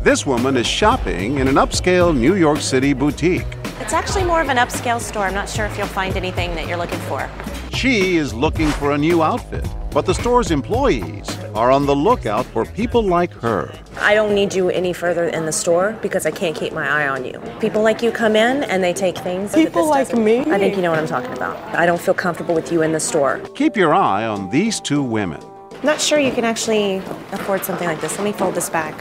This woman is shopping in an upscale New York City boutique. It's actually more of an upscale store. I'm not sure if you'll find anything that you're looking for. She is looking for a new outfit, but the store's employees are on the lookout for people like her. I don't need you any further in the store because I can't keep my eye on you. People like you come in and they take things. People like me? I think you know what I'm talking about. I don't feel comfortable with you in the store. Keep your eye on these two women. Not sure you can actually afford something like this. Let me fold this back.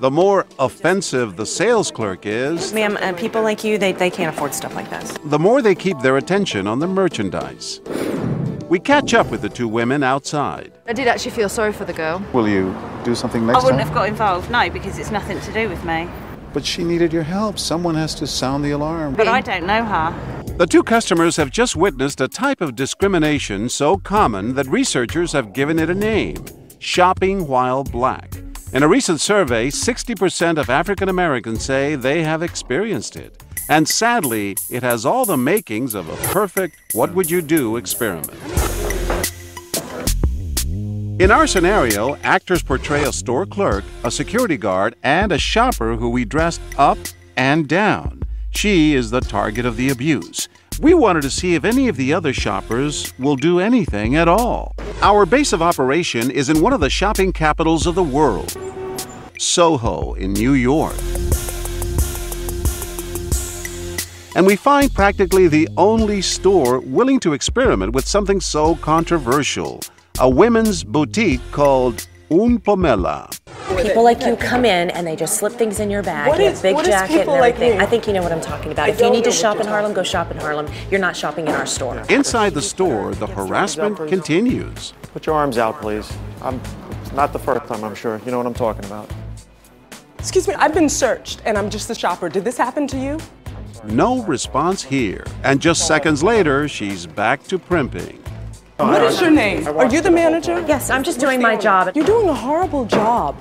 The more offensive the sales clerk is, Ma'am, people like you, they can't afford stuff like this. the more they keep their attention on the merchandise. We catch up with the two women outside. I did actually feel sorry for the girl. Will you do something next I wouldn't time? have got involved, no, because it's nothing to do with me. But she needed your help. Someone has to sound the alarm. But I don't know her. The two customers have just witnessed a type of discrimination so common that researchers have given it a name: shopping while black. In a recent survey, 60% of African Americans say they have experienced it. And sadly, it has all the makings of a perfect what would you do experiment. In our scenario, actors portray a store clerk, a security guard, and a shopper who we dressed up and down. She is the target of the abuse. We wanted to see if any of the other shoppers will do anything at all. Our base of operation is in one of the shopping capitals of the world, Soho in New York. And we find practically the only store willing to experiment with something so controversial: a women's boutique called Un Pomela. People like you come in and they just slip things in your bag. You have a big jacket and everything. I think you know what I'm talking about. If you need to shop in Harlem, go shop in Harlem. You're not shopping in our store. Inside the store, the harassment continues. Put your arms out, please. It's not the first time, I'm sure. You know what I'm talking about. Excuse me, I've been searched and I'm just a shopper. Did this happen to you? No response here. And just seconds later, she's back to primping. What is your name? Are you the manager? Yes, I'm just doing my job. You're doing a horrible job,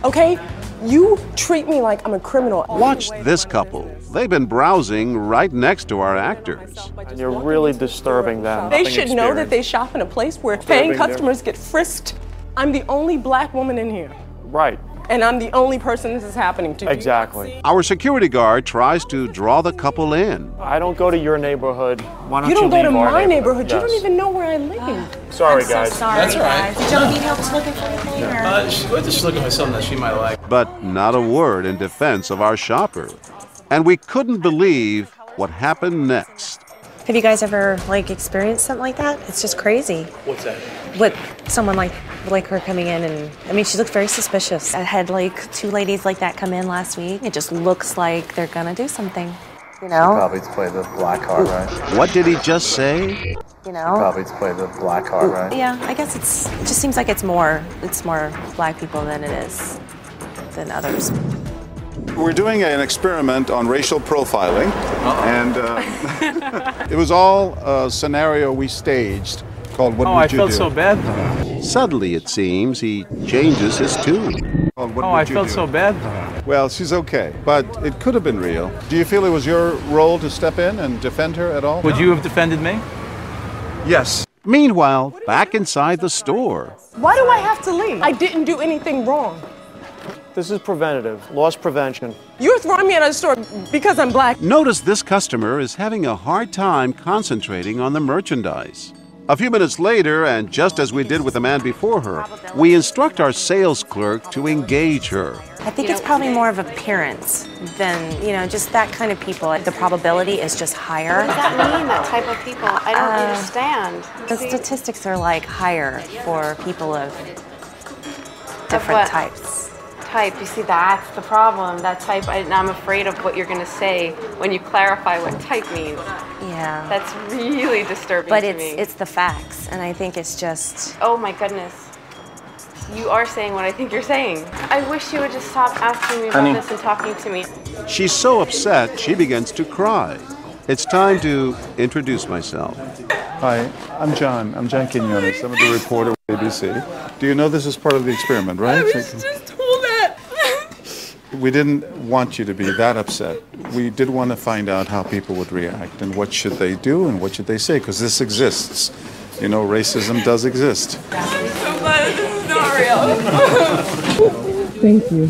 okay? You treat me like I'm a criminal. Watch this couple. They've been browsing right next to our actors. You're really disturbing them. They should know that they shop in a place where paying customers get frisked. I'm the only black woman in here. Right. And I'm the only person this is happening to. Exactly. Our security guard tries to draw the couple in. I don't go to your neighborhood. Why don't You don't go to leave our my neighborhood. Yes. You don't even know where I live. Sorry, I'm guys. so sorry, That's all right. guys. Did y'all need help looking for anything? We're just looking for something that she might like. But not a word in defense of our shopper. And we couldn't believe what happened next. Have you guys ever experienced something like that? It's just crazy. What's that? What someone like her coming in and I mean she looked very suspicious. I had two ladies like that come in last week. It just looks like they're gonna do something. You know? Probably to play the black card, right? What did he just say? You know? Probably to play the black card, right? Yeah, I guess it just seems like it's more black people than it is than others. We're doing an experiment on racial profiling, and it was all a scenario we staged called What Would You Do? I felt so bad. Suddenly, it seems, he changes his tune. I felt so bad. Well, she's okay, but it could have been real. Do you feel it was your role to step in and defend her at all? Would you have defended me? Yes. Meanwhile, back inside the store. Why do I have to leave? I didn't do anything wrong. This is preventative, loss prevention. You're throwing me out of the store because I'm black. Notice this customer is having a hard time concentrating on the merchandise. A few minutes later, and just as we did with the man before her, we instruct our sales clerk to engage her. I think it's probably more of appearance than, just that kind of people. The probability is just higher. What does that mean, that type of people? I don't understand. The statistics are higher for people of different types. Type, you see, that's the problem. That type, I'm afraid of what you're going to say when you clarify what type means. Yeah. That's really disturbing but to me. it's the facts, and I think it's just... Oh my goodness. You are saying what I think you're saying. I wish you would just stop asking me about this and talking to me. She's so upset, she begins to cry. It's time to introduce myself. Hi, I'm John. I'm John Quinones. I'm the reporter with ABC. Do you know this is part of the experiment, right? I was just told that. We didn't want you to be that upset. We did want to find out how people would react and what should they do and what should they say, because this exists. Racism does exist. I'm so glad this is not real. Thank you.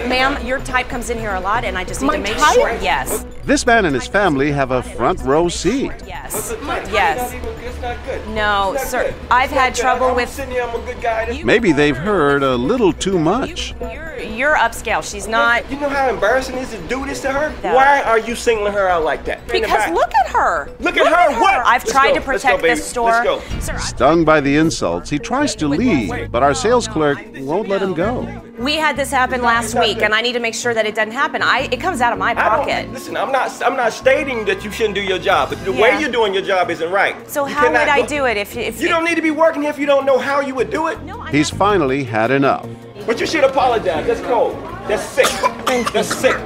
Ma'am, your type comes in here a lot, and I just need My to make type? sure. Yes. This man and his family have a front row seat. Yes. Yes. No, sir. I've had trouble with. Maybe they've heard a little too much. You're upscale. She's not. You know how embarrassing it is to do this to her? No. Why are you singling her out like that? Because look at her. Look at her. What? I've tried to protect this store. Let's go. Sir, Stung by the insults, he tries to leave, but our sales clerk won't let him go. we had this happen last week, and I need to make sure that it doesn't happen. It comes out of my pocket. Listen, I'm not stating that you shouldn't do your job, but the way you're doing your job isn't right. So how would I do it if you don't need to be working here if you don't know how you would do it? He's finally had enough. But you should apologize. That's cold. That's sick. That's sick.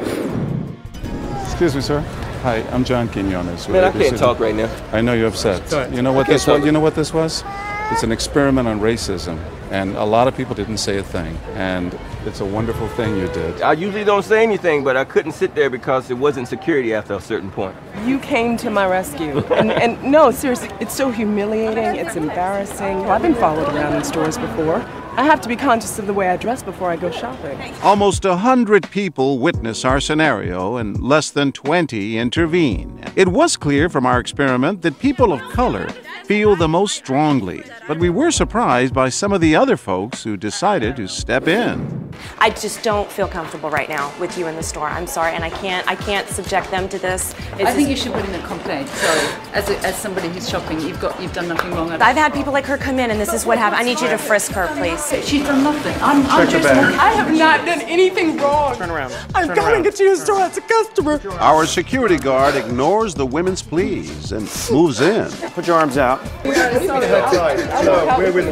Excuse me, sir. Hi, I'm John Quinones. Man, I can't talk right now. I know you're upset. You know what this was? You know what this was? It's an experiment on racism, and a lot of people didn't say a thing, and it's a wonderful thing you did. I usually don't say anything, but I couldn't sit there because it wasn't security after a certain point. You came to my rescue. And no, seriously, it's so humiliating. It's embarrassing. I've been followed around in stores before. I have to be conscious of the way I dress before I go shopping. Almost 100 people witness our scenario, and less than 20 intervene. It was clear from our experiment that people of color feel the most strongly, but we were surprised by some of the other folks who decided to step in. I just don't feel comfortable right now with you in the store. I'm sorry, and I can't subject them to this. I think you should put in a complaint. Sorry, as somebody who's shopping, you've done nothing wrong. I've had people like her come in, and this is what happened. I need you to frisk her, please. She's done nothing. I'm just. I have not done anything wrong. Turn around. I've got to get to your store as a customer. Our security guard ignores the women's pleas and moves in. Put your arms out. We're with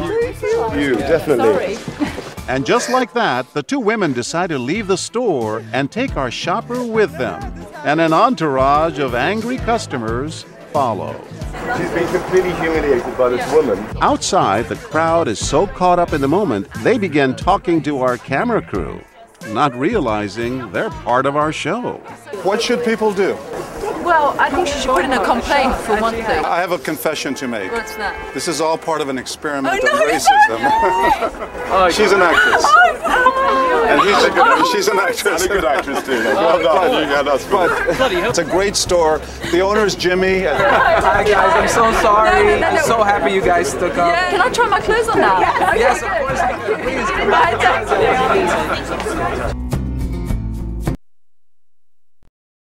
you, definitely. And just like that, the two women decide to leave the store and take our shopper with them. And an entourage of angry customers follow. She's been completely humiliated by this woman. Outside, the crowd is so caught up in the moment, they begin talking to our camera crew, not realizing they're part of our show. What should people do? Well, I think she should put in a complaint for one thing. I have a confession to make. What's that? This is all part of an experiment on racism. She's an actress. And she's an actress. And a good actress, too. Well done. Yeah, that's good. It's a great store. The owner's Jimmy. Hi, guys. I'm so sorry. I'm so happy you guys stuck up. Can I try my clothes on now? Yes, of course. Please come back. Bye, thank you.